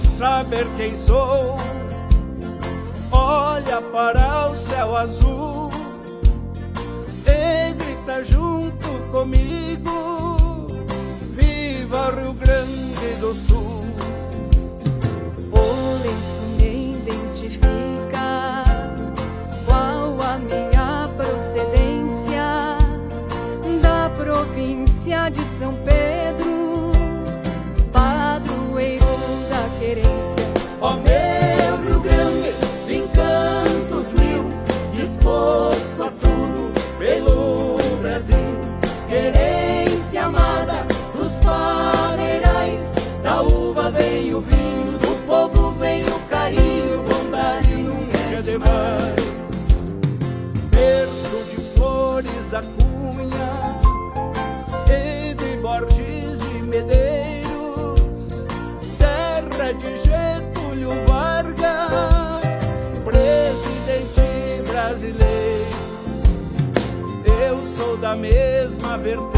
saber quem sou, olha para o céu azul e grita junto comigo: viva Rio Grande do Sul! O lenço me identifica, qual a minha procedência, da província de São Pedro, padroeiro da querência. Ó meu Rio Grande, em cantos mil, disposto a tudo pelo Brasil, querência amada dos paneirais, da uva vem o vinho, do povo vem o carinho, bondade nunca é demais. Berço de Flores da Cunha e de Borges de Medeiros, terra de Getúlio Vargas, presidente brasileiro. Eu sou da mesma vertente